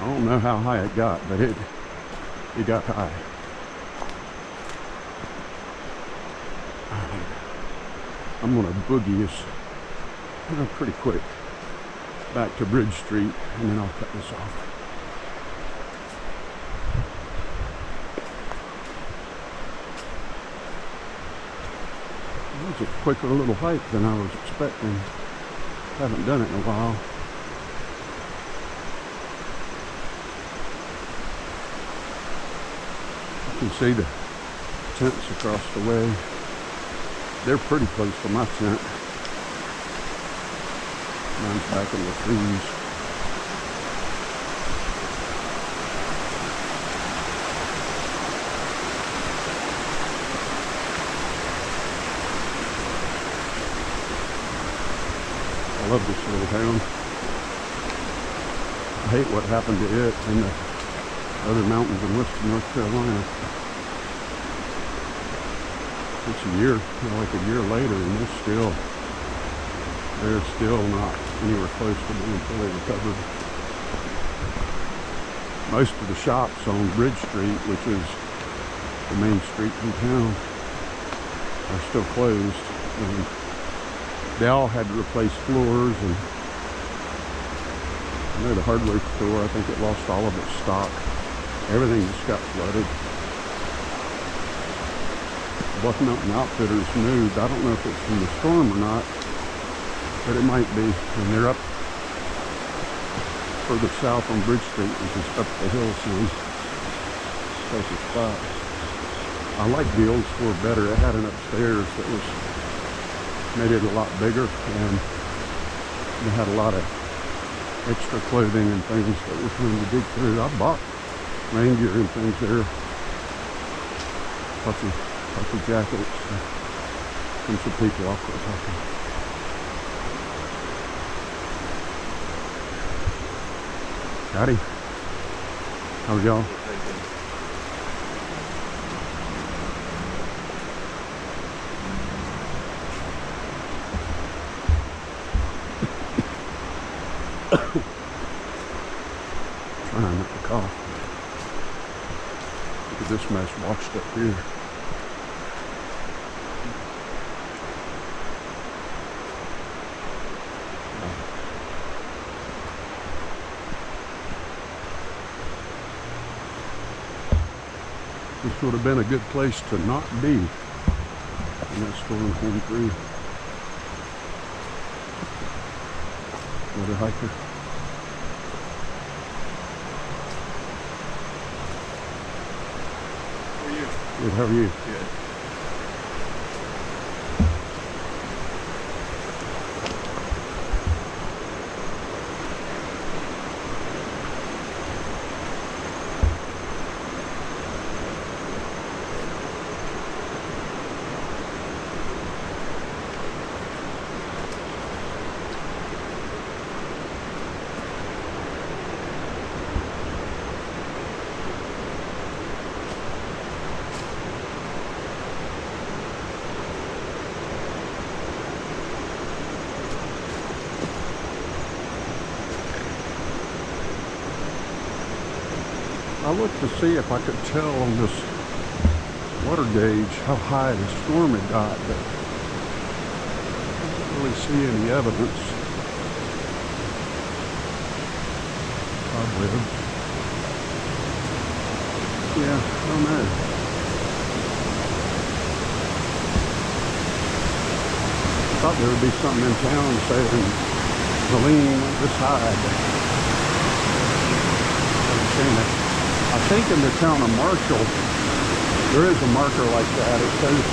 don't know how high it got, but it got high. I'm gonna boogie us pretty quick back to Bridge Street, and then I'll cut this off. It was a quicker little hike than I was expecting. Haven't done it in a while. You can see the tents across the way. They're pretty close to my tent. Mine's back in the trees. I love this little town. I hate what happened to it and the other mountains in western North Carolina. It's a year, like a year later, and they're still not anywhere close to being fully recovered. Most of the shops on Bridge Street, which is the main street in town, are still closed. And they all had to replace floors, and I know the hardware store, I think it lost all of its stock. Everything just got flooded. Bluff Mountain Outfitters moved. I don't know if it's from the storm or not, but it might be. And they're up further south on Bridge Street, which is up the hill some. Closest spot. I like the old store better. It had an upstairs that made it a lot bigger, and they had a lot of extra clothing and things that were fun to dig through. I bought rain gear and things there. Puffy jackets from some people off the top. Howdy. How are y'all? Trying not to cough. Look at this mess washed up here. This would have been a good place to not be when that storm came through. Another hiker. How are you? Good, how are you? Good. I looked to see if I could tell on this water gauge how high the storm had got, but I didn't really see any evidence. Cobwebs. Yeah, I don't know. I thought there would be something in town saying Helene went this high, but I haven't seen it. I think in the town of Marshall, there is a marker like that. It shows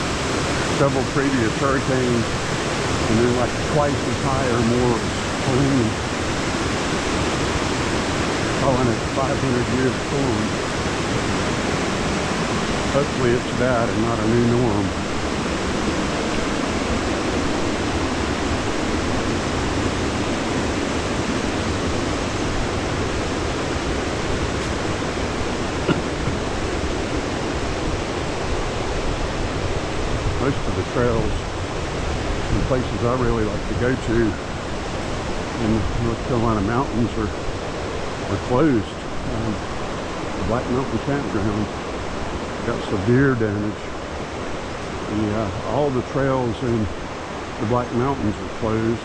several previous hurricanes, and then like twice as high or more as Helene. Calling it 500-year storm. Hopefully it's that and not a new norm. Most of the trails and places I really like to go to in the North Carolina mountains are closed. The Black Mountain campground got severe damage. All the trails in the Black Mountains are closed.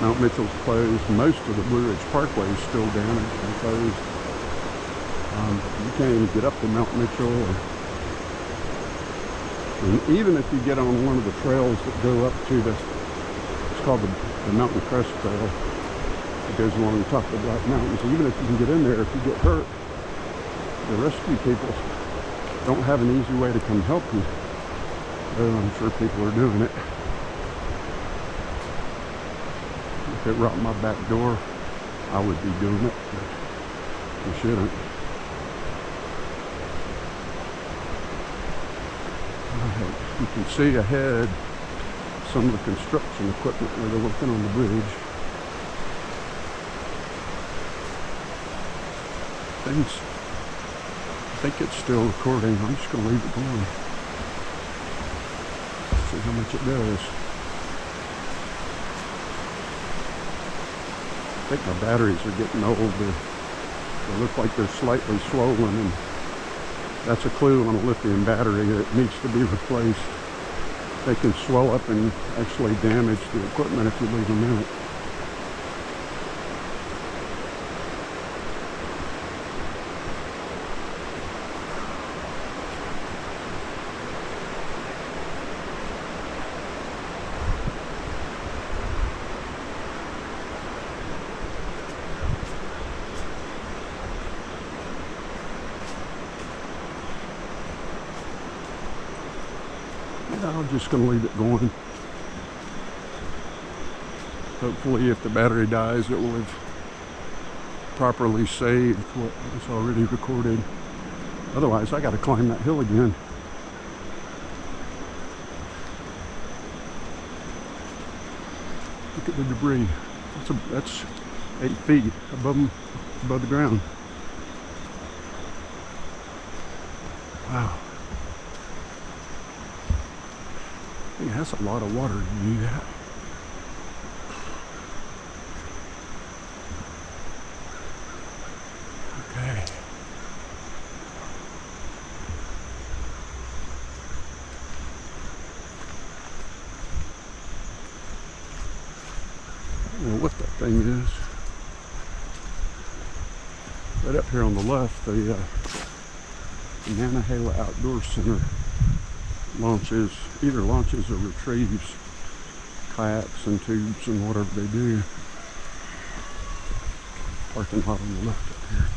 Mount Mitchell's closed. Most of the Blue Ridge Parkway is still damaged and closed. You can't even get up to Mount Mitchell. And even if you get on one of the trails that go up to it's called the Mountain Crest Trail. It goes along the top of the Black Mountains. Even if you can get in there, if you get hurt, the rescue people don't have an easy way to come help you. Though I'm sure people are doing it. If it were out my back door, I would be doing it, but you shouldn't. Right. You can see ahead some of the construction equipment where they're working on the bridge. I think it's still recording. I'm just going to leave it going. See how much it does. I think my batteries are getting old. They look like they're slightly swollen, and that's a clue on a lithium battery that it needs to be replaced. They can swell up and actually damage the equipment if you leave them in it. I'm just going to leave it going. Hopefully if the battery dies, it will have properly saved what was already recorded. Otherwise, I got to climb that hill again. Look at the debris. That's 8 feet above the ground. Wow. Yeah, that's a lot of water to do that. Okay. I don't know what that thing is. Right up here on the left, the Nantahala Outdoor Center either launches or retrieves kayaks and tubes and whatever they do. Parking lot on the left up here.